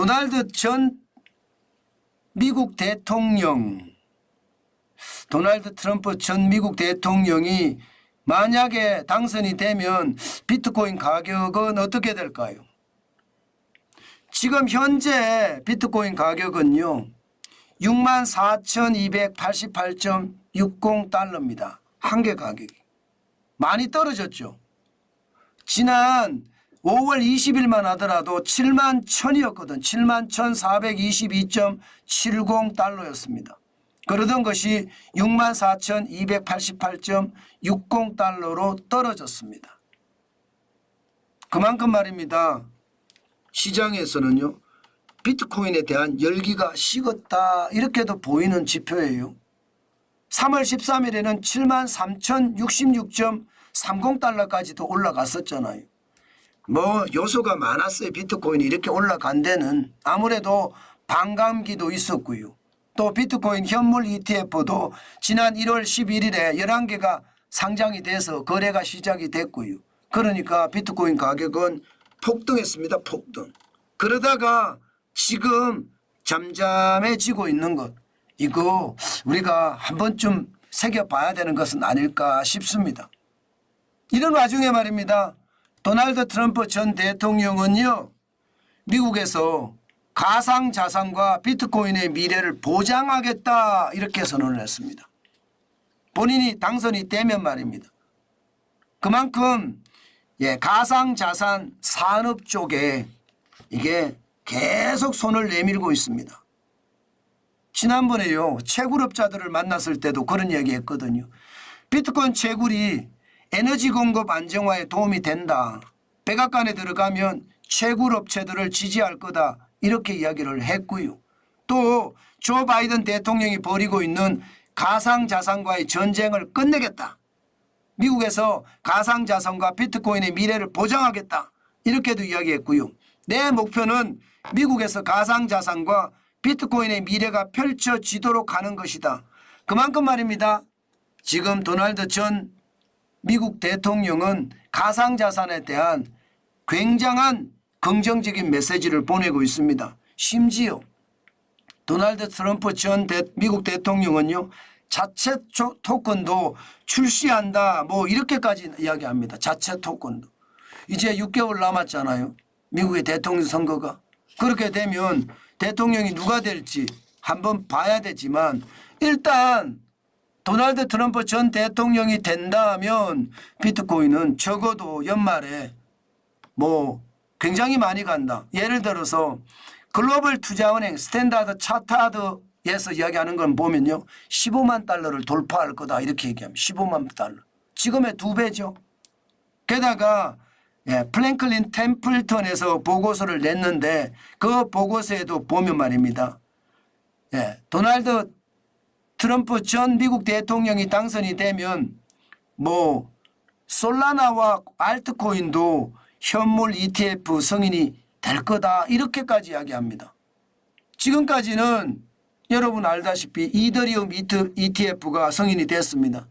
도널드 전 미국 대통령, 도널드 트럼프 전 미국 대통령이 만약에 당선이 되면 비트코인 가격은 어떻게 될까요? 지금 현재 비트코인 가격은요 64,288.60달러입니다. 한 개 가격이. 많이 떨어졌죠. 지난 5월 20일만 하더라도 71,000이었거든. 71,422.70달러였습니다. 그러던 것이 64,288.60달러로 떨어졌습니다. 그만큼 말입니다. 시장에서는요. 비트코인에 대한 열기가 식었다 이렇게도 보이는 지표예요. 3월 13일에는 73,066.30달러까지도 올라갔었잖아요. 뭐 요소가 많았어요. 비트코인이 이렇게 올라간 데는 아무래도 반감기도 있었고요. 또 비트코인 현물 ETF도 지난 1월 11일에 11개가 상장이 돼서 거래가 시작이 됐고요. 그러니까 비트코인 가격은 폭등했습니다. 폭등. 그러다가 지금 잠잠해지고 있는 것, 이거 우리가 한 번쯤 새겨봐야 되는 것은 아닐까 싶습니다. 이런 와중에 말입니다. 도널드 트럼프 전 대통령은요 미국에서 가상자산과 비트코인의 미래를 보장하겠다 이렇게 선언을 했습니다. 본인이 당선이 되면 말입니다. 그만큼 가상자산 산업 쪽에 이게 계속 손을 내밀고 있습니다. 지난번에요 채굴업자들을 만났을 때도 그런 이야기 했거든요. 비트코인 채굴이 에너지 공급 안정화에 도움이 된다. 백악관에 들어가면 채굴업체들을 지지할 거다. 이렇게 이야기를 했고요. 또 조 바이든 대통령이 벌이고 있는 가상자산과의 전쟁을 끝내겠다. 미국에서 가상자산과 비트코인의 미래를 보장하겠다. 이렇게도 이야기했고요. 내 목표는 미국에서 가상자산과 비트코인의 미래가 펼쳐지도록 하는 것이다. 그만큼 말입니다. 지금 도널드 전 미국 대통령은 가상자산에 대한 굉장한 긍정적인 메시지를 보내고 있습니다. 심지어 도널드 트럼프 전 미국 대통령은요 자체 토큰도 출시한다 뭐 이렇게까지 이야기합니다. 자체 토큰도. 이제 6개월 남았잖아요. 미국의 대통령 선거가. 그렇게 되면 대통령이 누가 될지 한번 봐야 되지만 일단 도널드 트럼프 전 대통령이 된다면 비트코인은 적어도 연말에 뭐 굉장히 많이 간다. 예를 들어서 글로벌 투자은행 스탠다드 차타드에서 이야기하는 건 보면요. 15만 달러를 돌파할 거다 이렇게 얘기합니다. 15만 달러. 지금의 2배죠. 게다가 플랭클린 템플턴에서 보고서를 냈는데 그 보고서에도 보면 말입니다. 도널드 트럼프 전 미국 대통령이 당선이 되면 뭐 솔라나와 알트코인도 현물 ETF 승인이 될 거다 이렇게까지 이야기합니다. 지금까지는 여러분 알다시피 이더리움 ETF가 승인이 됐습니다.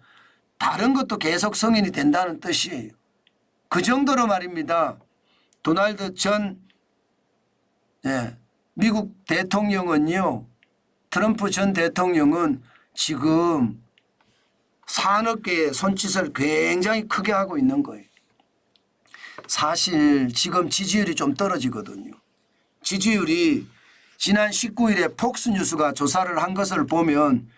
다른 것도 계속 승인이 된다는 뜻이에요. 그 정도로 말입니다. 도널드 전 미국 대통령은요. 트럼프 전 대통령은 지금 산업계의 손짓을 굉장히 크게 하고 있는 거예요. 사실 지금 지지율이 좀 떨어지거든요. 지지율이 지난 19일에 폭스뉴스가 조사를 한 것을 보면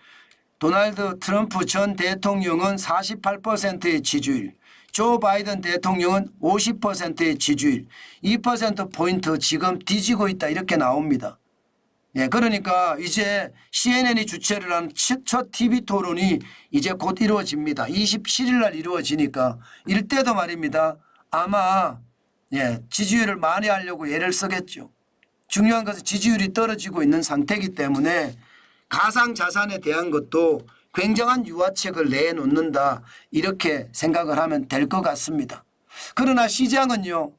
도널드 트럼프 전 대통령은 48%의 지지율, 조 바이든 대통령은 50%의 지지율, 2%포인트 지금 뒤지고 있다 이렇게 나옵니다. 그러니까 이제 CNN이 주최를 한 첫 TV 토론이 이제 곧 이루어집니다. 27일 날 이루어지니까 이때도 말입니다. 아마 지지율을 많이 하려고 애를 쓰겠죠. 중요한 것은 지지율이 떨어지고 있는 상태이기 때문에 가상자산에 대한 것도 굉장한 유화책을 내놓는다 이렇게 생각을 하면 될 것 같습니다. 그러나 시장은요.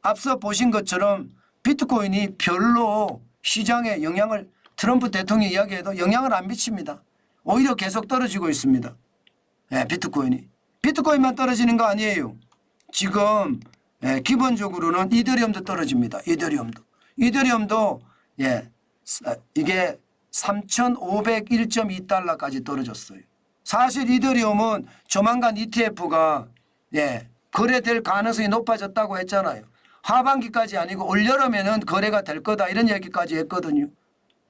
앞서 보신 것처럼 비트코인이 별로 시장에 영향을 트럼프 대통령이 이야기해도 영향을 안 미칩니다. 오히려 계속 떨어지고 있습니다. 비트코인이. 비트코인만 떨어지는 거 아니에요. 지금 기본적으로는 이더리움도 떨어집니다. 이더리움도 이게 3,501.2달러까지 떨어졌어요. 사실 이더리움은 조만간 ETF가 거래될 가능성이 높아졌다고 했잖아요. 하반기까지 아니고 올여름에는 거래가 될 거다 이런 얘기까지 했거든요.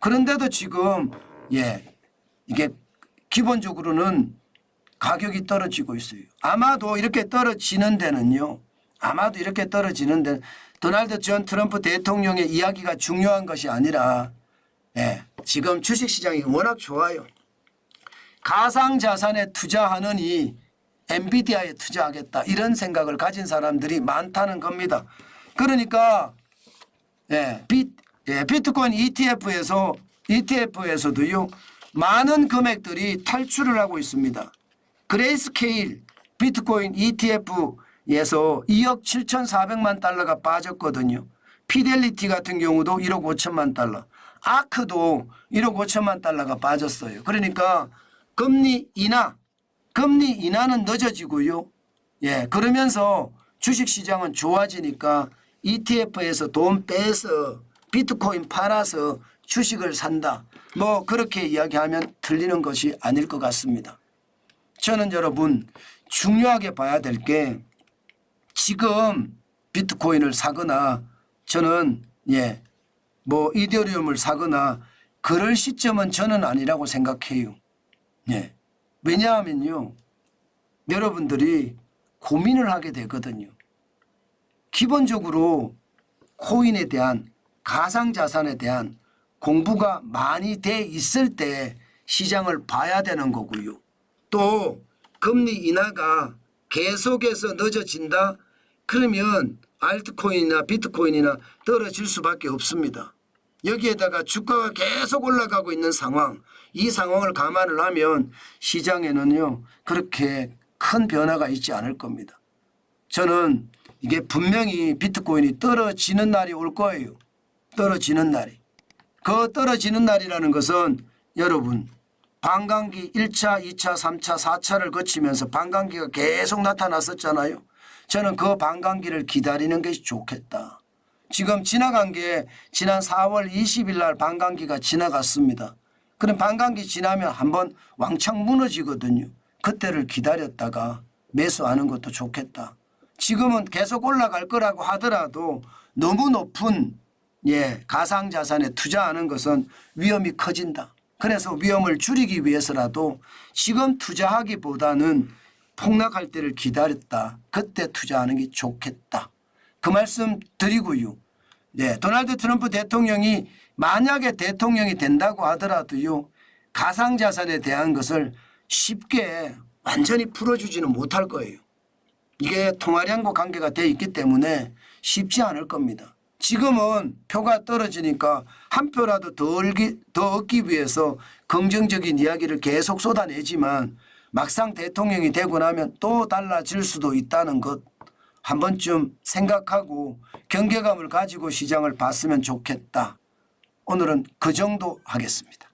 그런데도 지금 이게 기본적으로는 가격이 떨어지고 있어요. 아마도 이렇게 떨어지는 데는요. 도널드 전 트럼프 대통령의 이야기가 중요한 것이 아니라 지금 주식시장이 워낙 좋아요. 가상자산에 투자하느니 엔비디아에 투자하겠다 이런 생각을 가진 사람들이 많다는 겁니다. 그러니까 비트코인 ETF에서도요. 많은 금액들이 탈출을 하고 있습니다. 그레이스케일 비트코인 ETF에서 2억 7,400만 달러가 빠졌거든요. 피델리티 같은 경우도 1억 5천만 달러. 아크도 1억 5천만 달러가 빠졌어요. 그러니까 금리 인하는 늦어지고요. 그러면서 주식시장은 좋아지니까 ETF에서 돈 빼서 비트코인 팔아서 주식을 산다. 뭐 그렇게 이야기하면 틀리는 것이 아닐 것 같습니다. 저는 여러분 중요하게 봐야 될 게 지금 비트코인을 사거나 저는 이더리움을 사거나 그럴 시점은 저는 아니라고 생각해요. 왜냐하면요. 여러분들이 고민을 하게 되거든요. 기본적으로 코인에 대한 가상자산에 대한 공부가 많이 돼 있을 때 시장을 봐야 되는 거고요. 또 금리 인하가 계속해서 늦어진다? 그러면 알트코인이나 비트코인이나 떨어질 수밖에 없습니다. 여기에다가 주가가 계속 올라가고 있는 상황, 이 상황을 감안을 하면 시장에는요 그렇게 큰 변화가 있지 않을 겁니다. 저는 이게 분명히 비트코인이 떨어지는 날이 올 거예요. 떨어지는 날이. 그 떨어지는 날이라는 것은 여러분 반감기 1차, 2차, 3차, 4차를 거치면서 반감기가 계속 나타났었잖아요. 저는 그 반감기를 기다리는 것이 좋겠다. 지금 지나간 게 지난 4월 20일 날 반감기가 지나갔습니다. 그럼 반감기 지나면 한번 왕창 무너지거든요. 그때를 기다렸다가 매수하는 것도 좋겠다. 지금은 계속 올라갈 거라고 하더라도 너무 높은 가상자산에 투자하는 것은 위험이 커진다. 그래서 위험을 줄이기 위해서라도 지금 투자하기보다는 폭락할 때를 기다렸다. 그때 투자하는 게 좋겠다. 그 말씀 드리고요. 도널드 트럼프 대통령이 만약에 대통령이 된다고 하더라도요. 가상자산에 대한 것을 쉽게 완전히 풀어주지는 못할 거예요. 이게 통화량과 관계가 되어 있기 때문에 쉽지 않을 겁니다. 지금은 표가 떨어지니까 한 표라도 더 얻기 위해서 긍정적인 이야기를 계속 쏟아내지만 막상 대통령이 되고 나면 또 달라질 수도 있다는 것 한 번쯤 생각하고 경계감을 가지고 시장을 봤으면 좋겠다. 오늘은 그 정도 하겠습니다.